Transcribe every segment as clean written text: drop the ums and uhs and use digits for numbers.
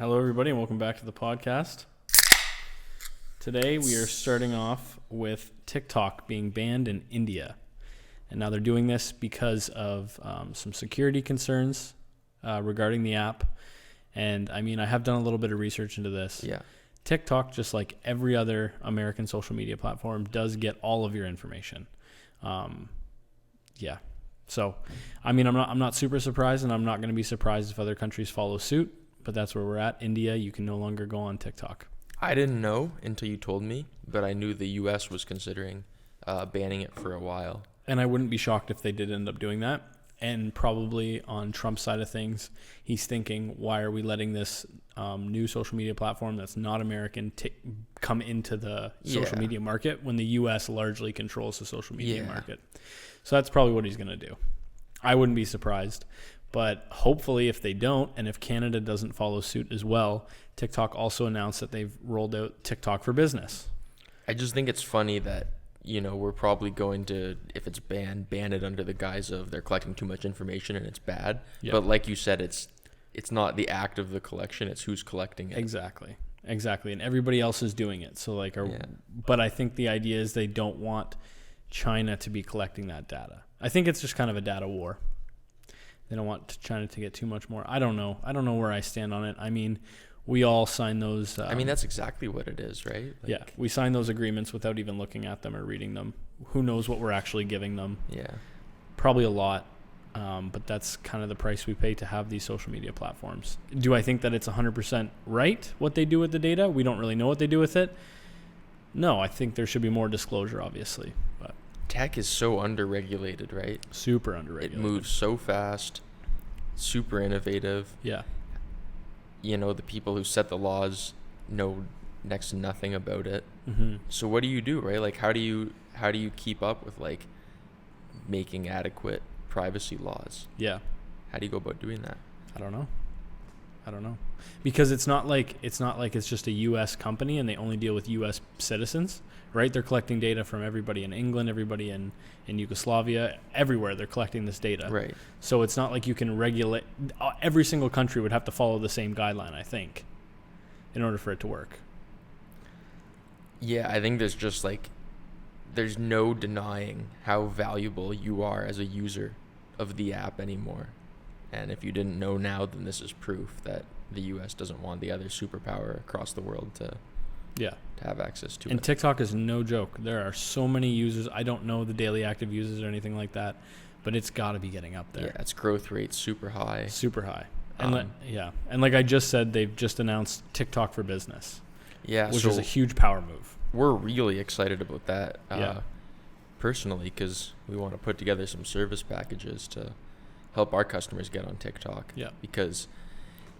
Hello, everybody, and welcome back to the podcast. Today, we are starting off with TikTok being banned in India. And now they're doing this because of some security concerns regarding the app. And I mean, I have done a little bit of research into this. Yeah. TikTok, just like every other American social media platform, does get all of your information. Yeah. So, I mean, I'm not super surprised, and I'm not going to be surprised if other countries follow suit. But that's where we're at. India, you can no longer go on TikTok. I didn't know until you told me, but I knew the U.S. was considering banning it for a while. And I wouldn't be shocked if they did end up doing that. And probably on Trump's side of things, he's thinking, why are we letting this new social media platform that's not American come into the social media market when the U.S. largely controls the social media market? So that's probably what he's going to do. I wouldn't be surprised. But hopefully if they don't, and if Canada doesn't follow suit as well, TikTok also announced that they've rolled out TikTok for Business. I just think it's funny that, we're probably going to, if it's banned, ban it under the guise of they're collecting too much information and it's bad. Yep. But like you said, it's not the act of the collection, it's who's collecting it. Exactly. And everybody else is doing it. So but I think the idea is they don't want China to be collecting that data. I think it's just kind of a data war. They don't want China to get too much more. I don't know where I stand on it. I mean, we all sign those. That's exactly what it is, right? Yeah, we sign those agreements without even looking at them or reading them. Who knows what we're actually giving them? Yeah. Probably a lot, but that's kind of the price we pay to have these social media platforms. Do I think that it's 100% right what they do with the data? We don't really know what they do with it. No, I think there should be more disclosure, obviously, but. Tech is so underregulated, right? Super underregulated. It moves so fast, super innovative. Yeah. The people who set the laws know next to nothing about it. Mm-hmm. So what do you do, right? Like, how do you keep up with making adequate privacy laws? Yeah. How do you go about doing that? I don't know. Because it's not like it's just a U.S. company and they only deal with U.S. citizens, right? They're collecting data from everybody in England, everybody in Yugoslavia, everywhere. They're collecting this data. Right. So it's not like you can regulate. Every single country would have to follow the same guideline, I think, in order for it to work. Yeah, I think there's no denying how valuable you are as a user of the app anymore. And if you didn't know now, then this is proof that the U.S. doesn't want the other superpower across the world to have access to it. And TikTok is no joke. There are so many users. I don't know the daily active users or anything like that, but it's got to be getting up there. Yeah, its growth rate's super high. And like I just said, they've just announced TikTok for Business. Yeah, which is a huge power move. We're really excited about that. Personally, because we want to put together some service packages to help our customers get on TikTok. Yeah. Because,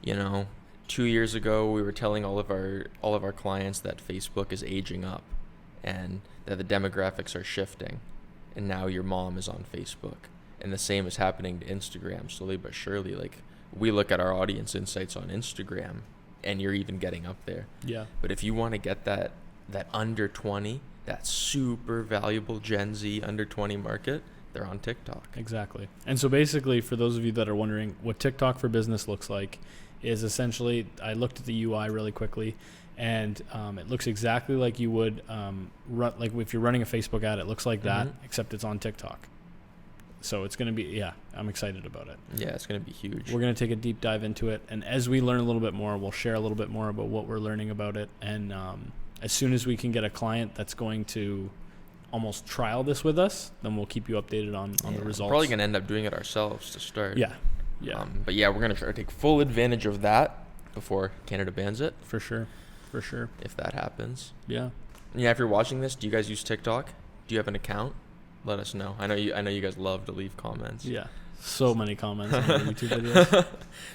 2 years ago we were telling all of our clients that Facebook is aging up and that the demographics are shifting, and now your mom is on Facebook. And the same is happening to Instagram slowly but surely. Like, we look at our audience insights on Instagram and you're even getting up there. Yeah. But if you want to get that under 20, that super valuable Gen Z under 20 market, they're on TikTok. Exactly. And so basically, for those of you that are wondering what TikTok for Business looks like, is essentially, I looked at the UI really quickly, and it looks exactly like you would like if you're running a Facebook ad. It looks like that, except it's on TikTok. So it's going to be, I'm excited about it. Yeah, it's going to be huge. We're going to take a deep dive into it, and as we learn a little bit more, we'll share a little bit more about what we're learning about it. And as soon as we can get a client that's going to almost trial this with us, then we'll keep you updated on the results. We're probably going to end up doing it ourselves to start. Yeah. But we're going to try to take full advantage of that before Canada bans it. For sure. If that happens. Yeah. Yeah, if you're watching this, do you guys use TikTok? Do you have an account? Let us know. I know you guys love to leave comments. Yeah. So many comments on our YouTube videos.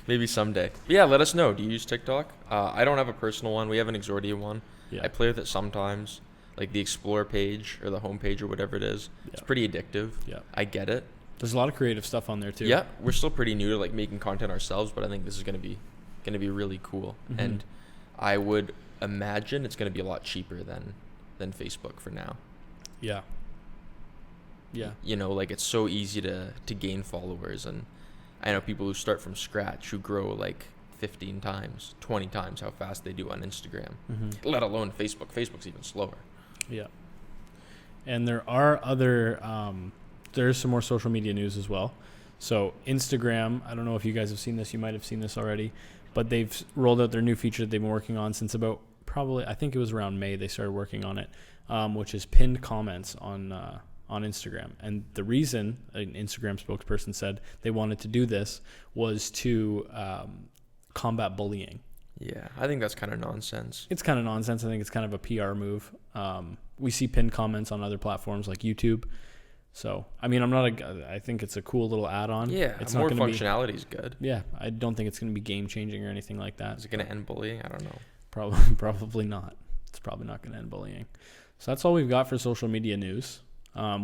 Maybe someday. But yeah, let us know. Do you use TikTok? I don't have a personal one. We have an Exordia one. Yeah. I play with it sometimes. Like the Explore page or the home page or whatever it is. Yeah. It's pretty addictive. Yeah. I get it. There's a lot of creative stuff on there too. Yeah. We're still pretty new to making content ourselves, but I think this is going to be really cool. Mm-hmm. And I would imagine it's going to be a lot cheaper than Facebook for now. Yeah. It's so easy to gain followers, and I know people who start from scratch who grow 15 times, 20 times how fast they do on Instagram, Mm-hmm. let alone Facebook. Facebook's even slower. Yeah. And there are other, there's some more social media news as well. So Instagram, I don't know if you guys have seen this. You might have seen this already, but they've rolled out their new feature that they've been working on since about probably, I think it was around May they started working on it, which is pinned comments on Instagram. And the reason an Instagram spokesperson said they wanted to do this was to combat bullying. Yeah, I think that's kind of nonsense. It's kind of nonsense. I think it's kind of a PR move. We see pinned comments on other platforms like YouTube. So, I mean, I think it's a cool little add-on. Yeah, it's more not gonna functionality is good. Yeah, I don't think it's going to be game-changing or anything like that. Is it going to end bullying? I don't know. Probably not. It's probably not going to end bullying. So that's all we've got for social media news.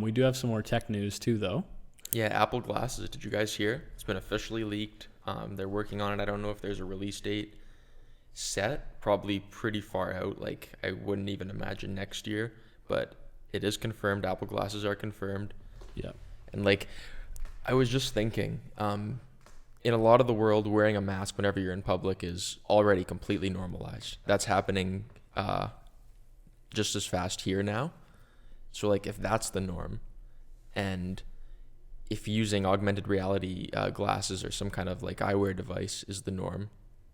We do have some more tech news too, though. Yeah, Apple glasses. Did you guys hear? It's been officially leaked. They're working on it. I don't know if there's a release date set. Probably pretty far out. Like, I wouldn't even imagine next year. But it is confirmed. Apple glasses are confirmed. Yeah. And, like, I was just thinking, in a lot of the world, wearing a mask whenever you're in public is already completely normalized. That's happening just as fast here now. So, like, if that's the norm, and if using augmented reality glasses or some kind of, like, eyewear device is the norm,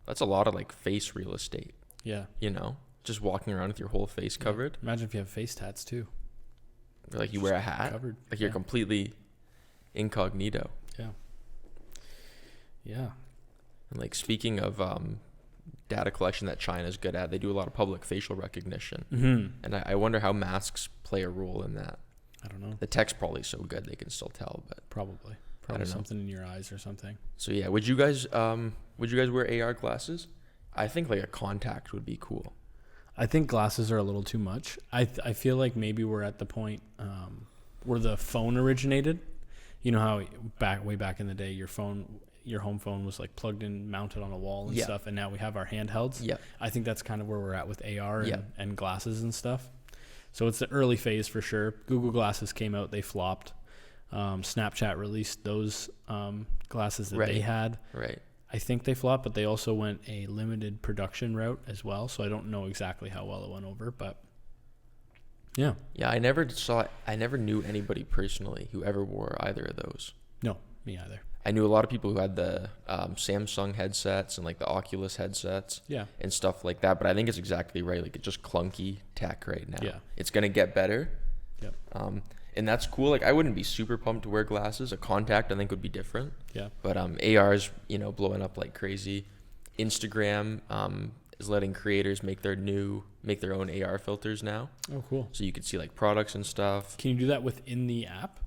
that's a lot of, like, face real estate. Yeah. You know? Just walking around with your whole face covered. Imagine if you have face tats too. Or, like, you wear a hat. Covered. Like, you're completely incognito. Yeah. Yeah. And, like, speaking of data collection that China's good at, they do a lot of public facial recognition. Mm-hmm. And I wonder how masks play a role in that. I don't know. The tech's probably so good they can still tell, but Probably don't know. something in your eyes or something. so yeah, would you guys wear AR glasses? I think like a contact would be cool. I think glasses are a little too much. I feel like maybe we're at the point where the phone originated. You know how way back in the day, your home phone was like plugged in, mounted on a wall and stuff, and now we have our handhelds. Yeah. I think that's kind of where we're at with AR Yeah. and glasses and stuff. So it's the early phase for sure. Google Glasses came out, they flopped. Snapchat released those glasses that they had. Right. I think they flopped, but they also went a limited production route as well. So I don't know exactly how well it went over, but yeah. Yeah, I never knew anybody personally who ever wore either of those. No, me either. I knew a lot of people who had the Samsung headsets and like the Oculus headsets. Yeah. And stuff like that. But I think it's exactly right. Like, it's just clunky tech right now. Yeah. It's going to get better. Yep. And that's cool. Like, I wouldn't be super pumped to wear glasses. A contact, I think, would be different. Yeah. But AR is, blowing up like crazy. Instagram is letting creators make their own AR filters now. Oh, cool. So you could see like products and stuff. Can you do that within the app?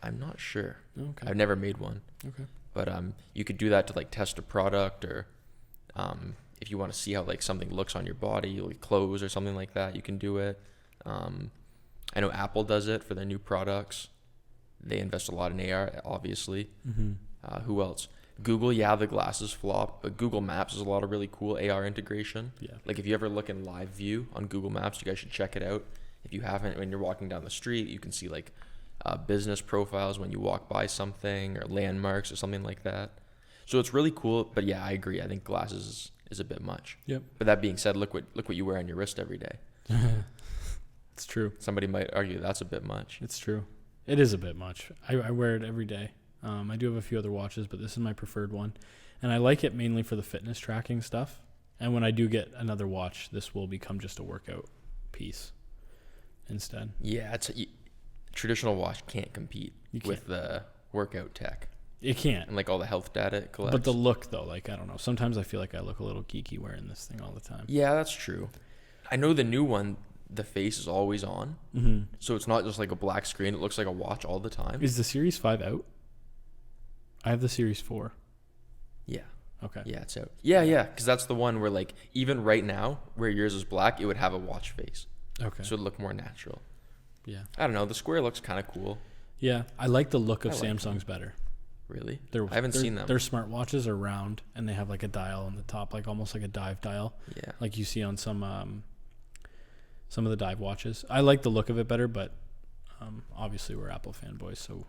I'm not sure. Okay. I've never made one. Okay. But you could do that to like test a product, or if you want to see how like something looks on your body, like clothes or something like that, you can do it. I know Apple does it for their new products. They invest a lot in AR, obviously. Mm-hmm. Who else? Google, the glasses flop, but Google Maps has a lot of really cool AR integration. Yeah. Like, if you ever look in live view on Google Maps, you guys should check it out. If you haven't, when you're walking down the street, you can see like business profiles when you walk by something, or landmarks or something like that. So it's really cool. But yeah, I agree. I think glasses is a bit much. Yep. But that being said, look what you wear on your wrist every day. It's true. Somebody might argue that's a bit much. It's true. It is a bit much. I wear it every day. I do have a few other watches, but this is my preferred one. And I like it mainly for the fitness tracking stuff. And when I do get another watch, this will become just a workout piece instead. Yeah, traditional watch can't compete Can't. with the workout tech. It can't. And like all the health data it collects. But the look, though, like, I don't know. Sometimes I feel like I look a little geeky wearing this thing all the time. Yeah, that's true. I know the new one, the face is always on. Mm-hmm. So it's not just like a black screen. It looks like a watch all the time. Is the Series 5 out? I have the Series 4. Yeah. Okay. Yeah, it's out. Yeah. Because that's the one where, like, even right now, where yours is black, it would have a watch face. Okay. So it'd look more natural. Yeah. I don't know. The square looks kind of cool. Yeah. I like the look of I like Samsung's better. Really? I haven't seen them. Their smartwatches are round, and they have like a dial on the top, like almost like a dive dial. Yeah. Like you see on some of the dive watches. I like the look of it better, but obviously we're Apple fanboys, so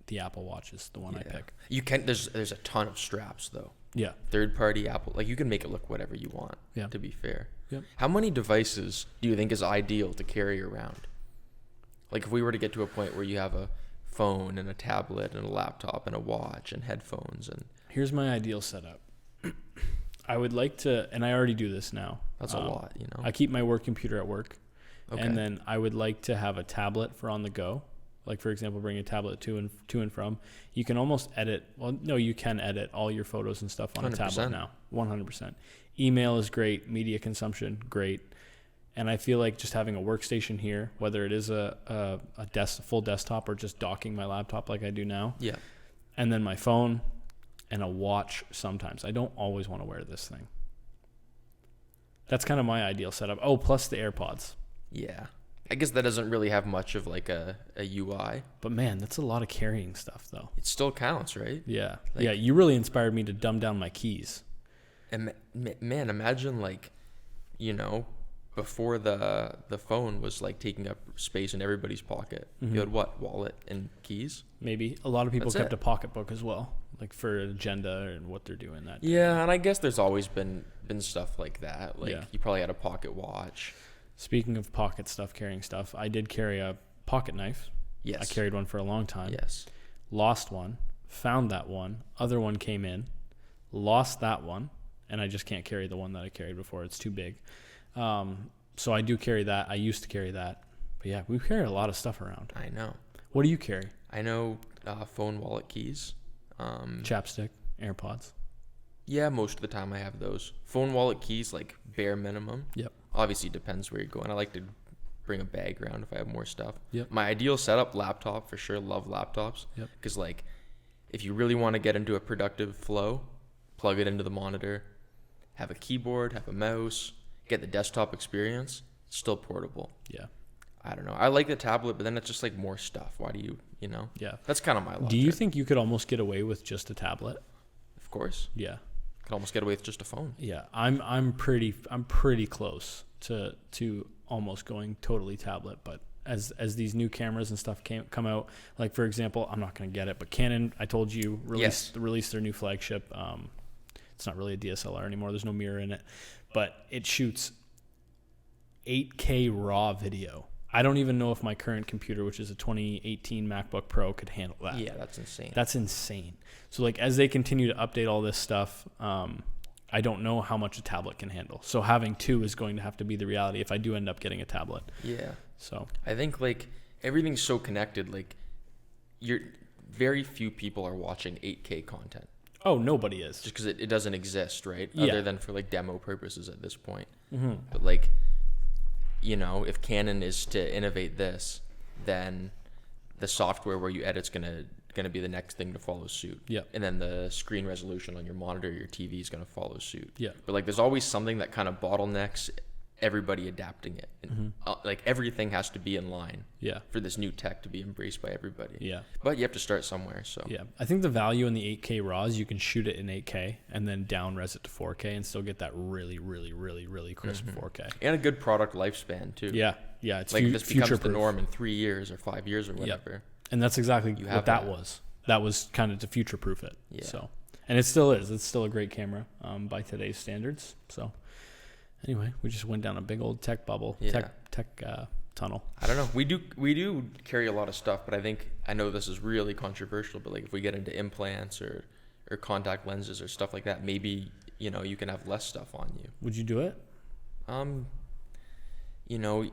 the Apple Watch is the one I pick. You can. There's a ton of straps though. Yeah. Third party Apple, like you can make it look whatever you want. Yeah. To be fair. Yep. How many devices do you think is ideal to carry around? Like if we were to get to a point where you have a phone and a tablet and a laptop and a watch and headphones and. Here's my ideal setup. I would like to, and I already do this now. That's a lot, you know. I keep my work computer at work, Okay. and then I would like to have a tablet for on the go. Like for example, bring a tablet to and from. You can almost edit. Well, no, you can edit all your photos and stuff on 100%. A tablet now. 100%. Email is great. Media consumption, great. And I feel like just having a workstation here, whether it is a full desktop or just docking my laptop like I do now. Yeah. And then my phone and a watch sometimes. I don't always want to wear this thing. That's kind of my ideal setup. Oh, plus the AirPods. Yeah. I guess that doesn't really have much of like a UI. But man, that's a lot of carrying stuff though. It still counts, right? Yeah. Like, yeah, you really inspired me to dumb down my keys. And man, imagine like, you know, before the phone was like taking up space in everybody's pocket. Mm-hmm. You had what? Wallet and keys? Maybe. A lot of people That's kept it. a pocketbook as well, like for agenda and what they're doing that day. Yeah, and I guess there's always been stuff like that. Like Yeah. you probably had a pocket watch. Speaking of pocket stuff, carrying stuff, I did carry a pocket knife. Yes. I carried one for a long time. Yes. Lost one, found that one, other one came in, lost that one, and I just can't carry the one that I carried before. It's too big. So I do carry that. I used to carry that. But yeah, we carry a lot of stuff around. I know. What do you carry? I know phone, wallet, keys. Chapstick, AirPods. Yeah, most of the time I have those. Phone, wallet, keys, like bare minimum. Yep. Obviously depends where you're going. I like to bring a bag around if I have more stuff. Yep. My ideal setup, laptop for sure. Love laptops. Yep. Because like, if you really want to get into a productive flow, plug it into the monitor, have a keyboard, have a mouse, get the desktop experience. Still portable. Yeah. I don't know. I like the tablet, but then it's just like more stuff. Why do you know? Yeah. That's kind of my logic. Do you think you could almost get away with just a tablet? Of course. Yeah. Could almost get away with just a phone. Yeah. I'm pretty close to almost going totally tablet, but as these new cameras and stuff come out, like for example, I'm not going to get it, but Canon, I told you, released their new flagship. It's not really a DSLR anymore. There's no mirror in it, but it shoots 8K raw video. I don't even know if my current computer, which is a 2018 MacBook Pro, could handle that. Yeah, that's insane. That's insane. So like as they continue to update all this stuff, I don't know how much a tablet can handle. So having two is going to have to be the reality if I do end up getting a tablet. Yeah. So I think like everything's so connected. Like very few people are watching 8K content. Oh, nobody is. Just because it doesn't exist, right? Yeah. Other than for like demo purposes at this point. Mm-hmm. But like, you know, if Canon is to innovate this, then the software where you edit's gonna be the next thing to follow suit. Yeah. And then the screen resolution on your monitor, your TV is gonna follow suit. Yeah. But like, there's always something that kind of bottlenecks everybody adapting it. And, like everything has to be in line. Yeah. For this new tech to be embraced by everybody. Yeah. But you have to start somewhere. So Yeah. I think the value in the 8K RAW is you can shoot it in 8K and then down res it to 4K and still get that really, really, really, really crisp 4K. And a good product lifespan too. Yeah. Yeah. It's like this becomes the future-proof. norm in 3 years or 5 years or whatever. And that's exactly You what have that that. was. That was kind of to future proof it. Yeah. So, and it still is. It's still a great camera by today's standards. So, anyway, we just went down a big old tech bubble, Yeah. tech tunnel. I don't know. We do carry a lot of stuff, but I know this is really controversial, but like if we get into implants or contact lenses or stuff like that, maybe, you know, you can have less stuff on you. Would you do it? You know,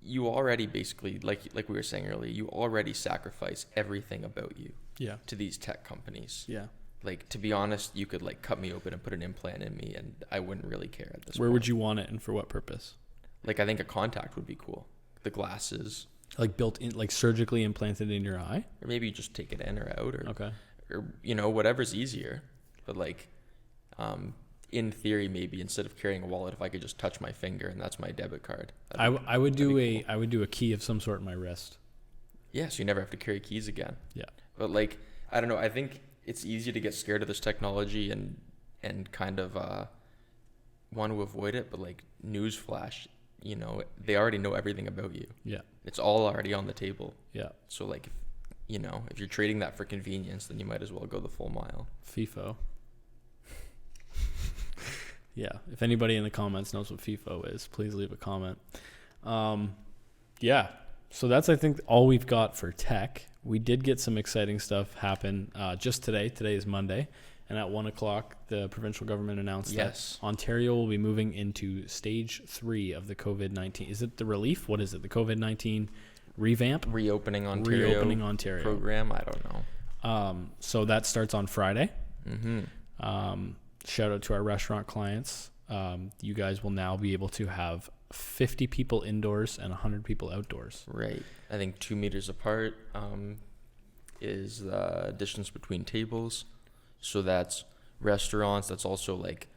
you already basically, like we were saying earlier, you already sacrifice everything about you Yeah. to these tech companies. Yeah. Like, to be honest, you could like cut me open and put an implant in me and I wouldn't really care at this Where point. would you want it and for what purpose? Like, I think a contact would be cool. The glasses. Like built in, like surgically implanted in your eye? Or maybe you just take it in or out or, Okay. or you know, whatever's easier. But like, in theory, maybe instead of carrying a wallet, if I could just touch my finger and that's my debit card. I would do cool. I would do a key of some sort in my wrist. Yeah, so you never have to carry keys again. Yeah. But like, I don't know. I think it's easy to get scared of this technology and kind of want to avoid it. But like, newsflash, you know, they already know everything about you. Yeah. It's all already on the table. Yeah. So like, if you're trading that for convenience, then you might as well go the full mile. FIFO. Yeah. If anybody in the comments knows what FIFO is, please leave a comment. Yeah. So that's, I think, all we've got for tech. We did get some exciting stuff happen just today. Today is Monday. And at 1 o'clock, the provincial government announced that Ontario will be moving into stage 3 of the COVID-19. Is it the relief? What is it? The COVID-19 revamp? Reopening Ontario program? I don't know. So that starts on Friday. Mm-hmm. Shout out to our restaurant clients. You guys will now be able to have 50 people indoors and 100 people outdoors. Right. I think 2 meters apart is the distance between tables. So that's restaurants. That's also like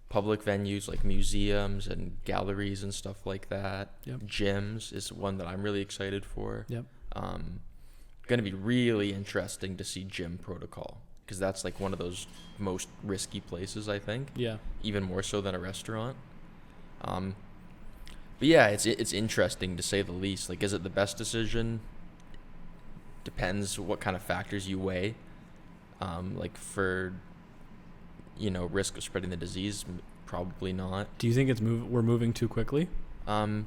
public venues like museums and galleries and stuff like that. Yep. Gyms is one that I'm really excited for. Yep. Going to be really interesting to see gym protocol, because that's like one of those most risky places, I think. Yeah. Even more so than a restaurant. But yeah, it's interesting to say the least. Like, is it the best decision? Depends what kind of factors you weigh. Like for, risk of spreading the disease, probably not. Do you think we're moving too quickly? I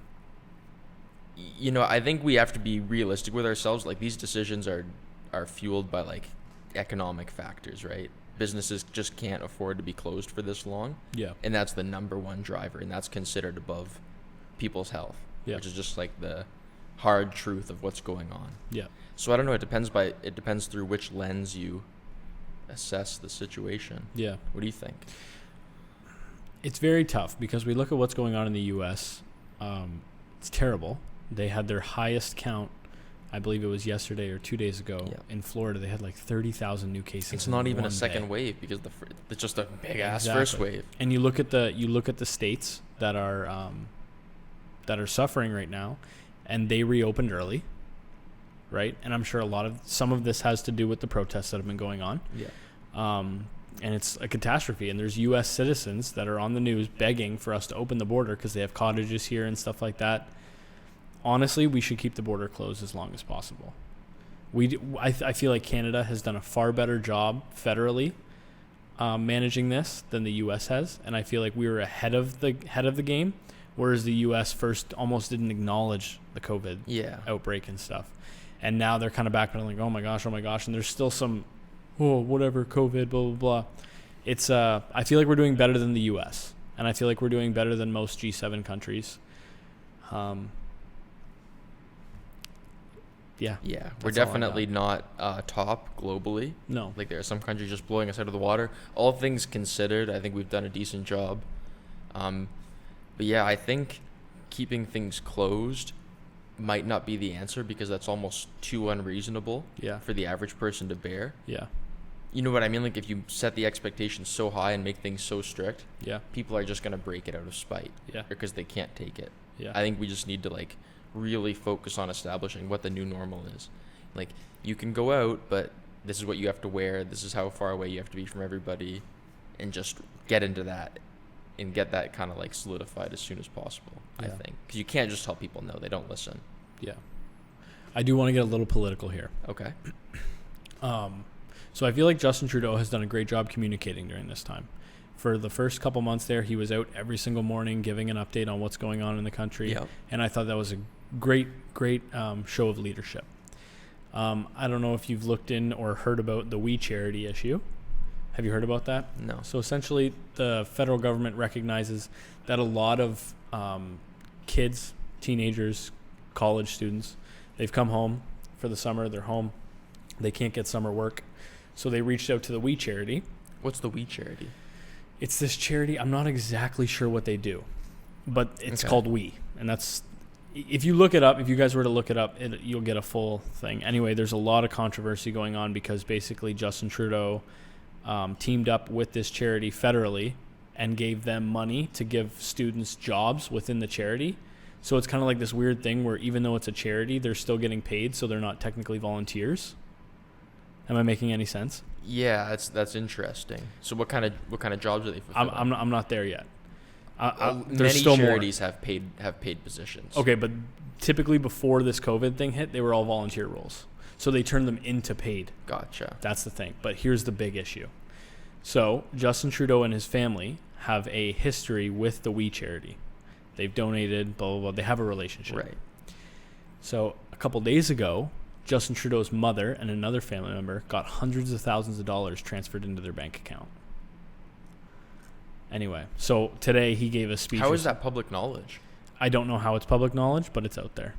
think we have to be realistic with ourselves. Like, these decisions are fueled by like economic factors, right? Businesses just can't afford to be closed for this long. Yeah. And that's the number one driver, and that's considered above people's health, which is just like the hard truth of what's going on. Yeah. So I don't know. It depends through which lens you assess the situation. Yeah. What do you think? It's very tough because we look at what's going on in the U.S. It's terrible. They had their highest count, I believe it was yesterday or 2 days ago, in Florida. They had like 30,000 new cases. It's not even a second wave because it's just a big ass first wave. And you look at the states that are suffering right now, and they reopened early, right? And I'm sure some of this has to do with the protests that have been going on. Yeah. And it's a catastrophe. And there's U.S. citizens that are on the news begging for us to open the border because they have cottages here and stuff like that. Honestly, we should keep the border closed as long as possible. I feel like Canada has done a far better job federally managing this than the U.S. has, and I feel like we were ahead of the game, whereas the U.S. first almost didn't acknowledge the COVID outbreak and stuff, and now they're kind of backpedaling, like, oh my gosh, and there's still some, whatever, COVID, blah blah blah. It's I feel like we're doing better than the U.S. and I feel like we're doing better than most G7 countries. Yeah, we're definitely not top globally. No. Like, there are some countries just blowing us out of the water. All things considered, I think we've done a decent job. But yeah, I think keeping things closed might not be the answer, because that's almost too unreasonable for the average person to bear. Yeah. You know what I mean? Like, if you set the expectations so high and make things so strict, people are just going to break it out of spite. Yeah. Because they can't take it. Yeah. I think we just need to, like, really focus on establishing what the new normal is. Like, you can go out, but this is what you have to wear. This is how far away you have to be from everybody, and just get into that and get that kind of like solidified as soon as possible. I think, because you can't just tell people no, they don't listen. Yeah. I do want to get a little political here. Okay. So I feel like Justin Trudeau has done a great job communicating during this time. For the first couple months there, he was out every single morning giving an update on what's going on in the country. Yep. And I thought that was a great show of leadership. I don't know if you've looked in or heard about the We Charity issue. Have you heard about that? No. So essentially, the federal government recognizes that a lot of kids, teenagers, college students, they've come home for the summer. They're home. They can't get summer work. So they reached out to the We Charity. What's the We Charity? It's this charity. I'm not exactly sure what they do, but it's called We. And that's, if you look it up, if you guys were to look it up, you'll get a full thing. Anyway, there's a lot of controversy going on because basically Justin Trudeau teamed up with this charity federally and gave them money to give students jobs within the charity. So it's kind of like this weird thing where even though it's a charity, they're still getting paid, so they're not technically volunteers. Am I making any sense? Yeah, that's interesting. So what kind of jobs are they fulfilling? I'm not there yet. Many still charities have paid positions. Okay, but typically before this COVID thing hit, they were all volunteer roles. So they turned them into paid. Gotcha. That's the thing. But here's the big issue. So Justin Trudeau and his family have a history with the We charity. They've donated, blah, blah, blah. They have a relationship. Right. So a couple days ago, Justin Trudeau's mother and another family member got hundreds of thousands of dollars transferred into their bank account. Anyway, so today he gave a speech. How is that public knowledge? I don't know how it's public knowledge, but it's out there.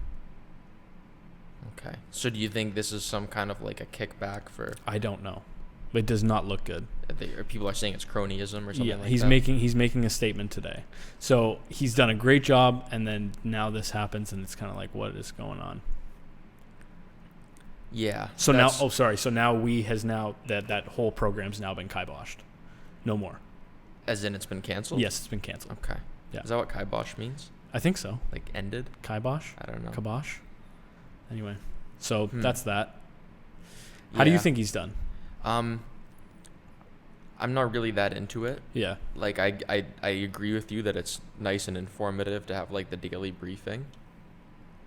Okay. So do you think this is some kind of like a kickback for... I don't know. It does not look good. Or people are saying it's cronyism or something like that? He's making a statement today. So he's done a great job, and then now this happens, and it's kind of like, what is going on? Yeah. So now, So now that whole program's now been kiboshed. No more. As in it's been canceled? Yes, it's been canceled. Okay. Yeah. Is that what kibosh means? I think so. Like ended? Kibosh? I don't know. Kibosh? Anyway, so that's that. How do you think he's done? I'm not really that into it. Yeah. Like I agree with you that it's nice and informative to have like the daily briefing.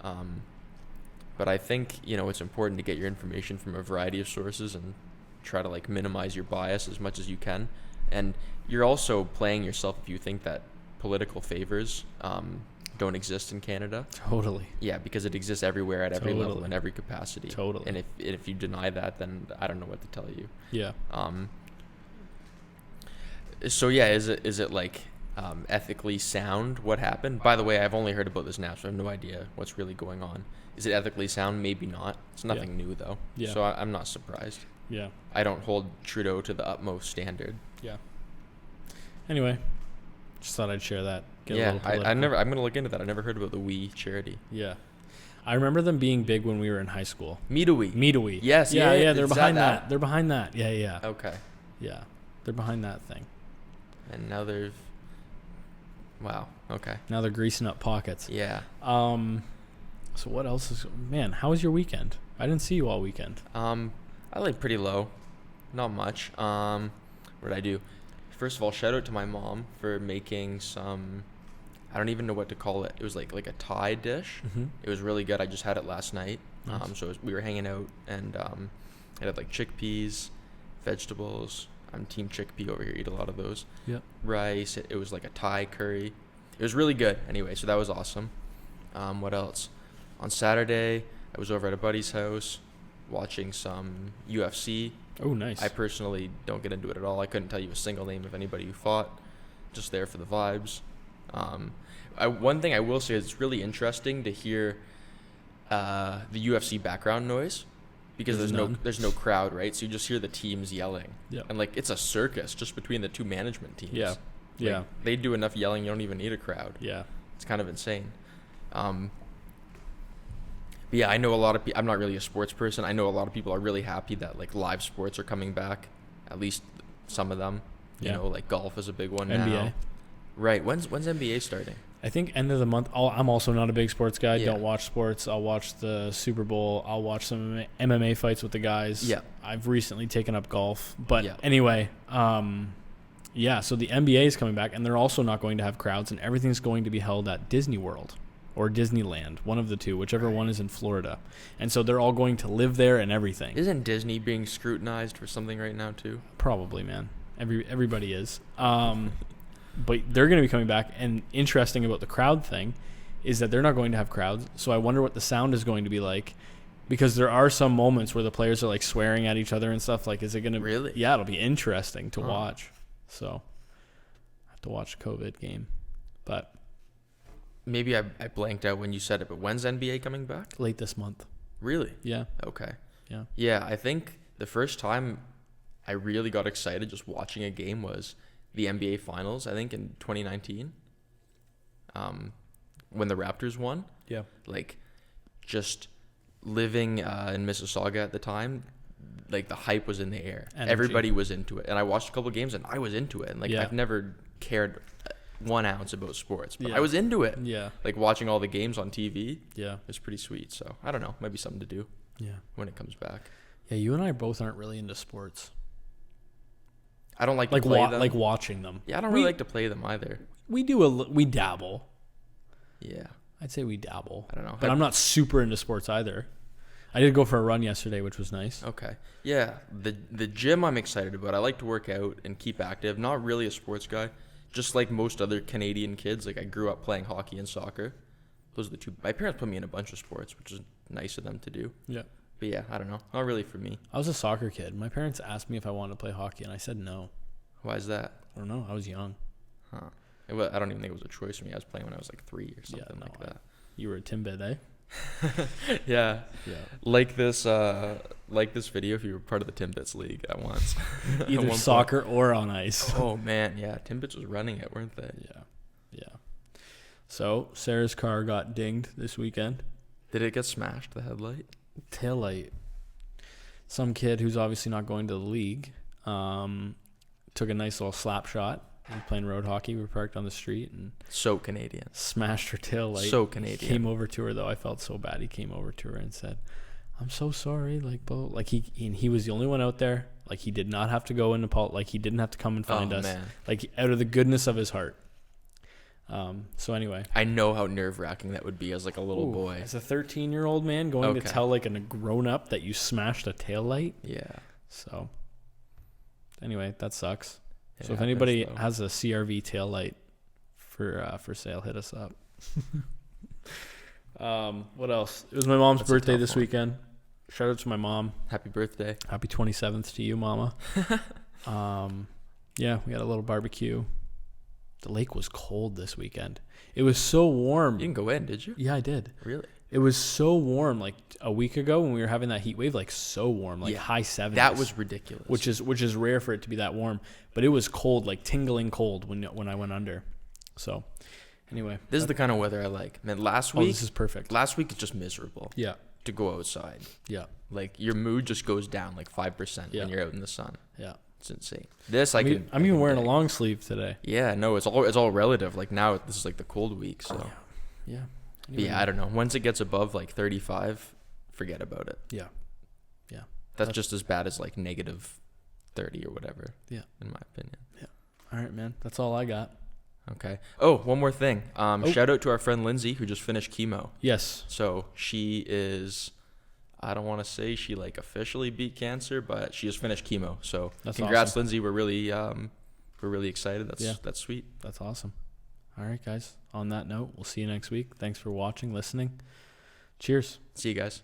But I think, it's important to get your information from a variety of sources and try to like minimize your bias as much as you can. And you're also playing yourself if you think that political favors don't exist in Canada. Totally. Yeah, because it exists everywhere at every level in every capacity. Totally. And if you deny that, then I don't know what to tell you. Yeah. So yeah, is it like ethically sound what happened? By the way, I've only heard about this now, so I have no idea what's really going on. Is it ethically sound? Maybe not. It's nothing new though. Yeah. So I'm not surprised. Yeah. I don't hold Trudeau to the utmost standard. Yeah. Anyway, just thought I'd share that. I'm gonna look into that. I never heard about the We charity. Yeah. I remember them being big when we were in high school. Meet-a-Wee. Yes. Yeah. They're behind that. They're behind that. Yeah. Okay. Yeah. They're behind that thing. And now they're... Wow. Okay. Now they're greasing up pockets. Yeah. So what else is... Man, how was your weekend? I didn't see you all weekend. I laid pretty low. Not much. What did I do? First of all, shout out to my mom for making some... I don't even know what to call it. It was like a Thai dish. Mm-hmm. It was really good. I just had it last night. Nice. We were hanging out, and I had like chickpeas, vegetables. I'm team chickpea over here. Eat a lot of those. Yep. Rice. It was like a Thai curry. It was really good. Anyway, so that was awesome. What else? On Saturday, I was over at a buddy's house watching some UFC. Oh, nice. I personally don't get into it at all. I couldn't tell you a single name of anybody who fought. Just there for the vibes. One thing I will say is it's really interesting to hear the UFC background noise because there's no crowd, right? So you just hear the teams yelling. Yep. And like it's a circus just between the two management teams. Yeah. Yeah. They do enough yelling, you don't even need a crowd. Yeah. It's kind of insane. But yeah, I know a lot of people. I'm not really a sports person. I know a lot of people are really happy that like live sports are coming back. At least some of them. You know, like golf is a big one NBA. now. Right. When's NBA starting? I think end of the month. I'm also not a big sports guy. Yeah. Don't watch sports. I'll watch the Super Bowl. I'll watch some MMA fights with the guys. Yeah. I've recently taken up golf. But Yeah. anyway, yeah, so the NBA is coming back, and they're also not going to have crowds, and everything's going to be held at Disney World or Disneyland, one of the two, whichever one is in Florida. And so they're all going to live there and everything. Isn't Disney being scrutinized for something right now too? Probably, man. Everybody is. But they're going to be coming back, and interesting about the crowd thing is that they're not going to have crowds. So I wonder what the sound is going to be like, because there are some moments where the players are like swearing at each other and stuff. Like, is it going to really? Yeah, it'll be interesting to watch. So I have to watch a COVID game, but maybe I blanked out when you said it. But when's NBA coming back? late this month. Really? Yeah. Okay. Yeah. Yeah, I think the first time I really got excited just watching a game was the NBA Finals, I think in 2019, when the Raptors won. Yeah. Like, just living in Mississauga at the time, like the hype was in the air. Energy. Everybody was into it. And I watched a couple games and I was into it. And like, Yeah. I've never cared 1 ounce about sports, but Yeah. I was into it. Yeah. Like watching all the games on TV. Yeah. It was pretty sweet. So I don't know, might be something to do Yeah. when it comes back. Yeah. You and I both aren't really into sports. I don't like to play them. Like watching them. Yeah, I don't really like to play them either. We dabble. Yeah. I'd say we dabble. I don't know. But I'm not super into sports either. I did go for a run yesterday, which was nice. Okay. Yeah, the gym I'm excited about. I like to work out and keep active. Not really a sports guy. Just like most other Canadian kids, like I grew up playing hockey and soccer. Those are the two. My parents put me in a bunch of sports, which is nice of them to do. Yeah. But yeah, I don't know. Not really for me. I was a soccer kid. My parents asked me if I wanted to play hockey, and I said no. Why is that? I don't know. I was young. Huh. I don't even think it was a choice for me. I was playing when I was like 3 or something like that. You were a Timbit, eh? Yeah. Yeah. Like this video if you were part of the Timbits League at once. Either at soccer or on ice. Oh man, yeah. Timbits was running it, weren't they? Yeah. Yeah. So Sarah's car got dinged this weekend. Did it get smashed, the headlight? Taillight. Some kid who's obviously not going to the league took a nice little slap shot. He was playing road hockey. We were parked on the street and So Canadian. smashed her taillight. So Canadian. He came over to her though. I felt so bad. He came over to her and said, "I'm so sorry." Like he was the only one out there. Like he did not have to go into like he didn't have to come and find us. Man. Like out of the goodness of his heart. So anyway, I know how nerve-wracking that would be as like a little boy. As a 13-year-old man going to tell like a grown-up that you smashed a taillight. Yeah. So anyway, that sucks. It so if happens, anybody though. has a CRV taillight for sale, hit us up. What else? It was my mom's birthday this weekend. Shout out to my mom. Happy birthday. Happy 27th to you, mama. Yeah, we had a little barbecue. The lake was cold this weekend. It was so warm. You didn't go in, did you? Yeah, I did. Really? It was so warm like a week ago when we were having that heat wave, like so warm, like high 70s. That was ridiculous. Which is rare for it to be that warm, but it was cold, like tingling cold when I went under. So, anyway, this is the kind of weather I like. Man, last week. this is perfect. Last week is just miserable. Yeah. To go outside. Yeah. Like your mood just goes down like 5% when you're out in the sun. Yeah. It's insane. This I'm even wearing dig. a long sleeve today. Yeah, no, it's all relative. Like now this is like the cold week, so. Yeah. But yeah, I don't know. Once it gets above like 35, forget about it. Yeah. Yeah. That's just as bad as like negative 30 or whatever. Yeah. In my opinion. Yeah. All right, man. That's all I got. Okay. Oh, one more thing. Shout out to our friend Lindsay who just finished chemo. Yes. So she is, I don't want to say she like officially beat cancer, but she just finished chemo. So That's congrats, awesome. Lindsay. We're really excited. That's sweet. That's awesome. All right, guys. On that note, we'll see you next week. Thanks for watching, listening. Cheers. See you guys.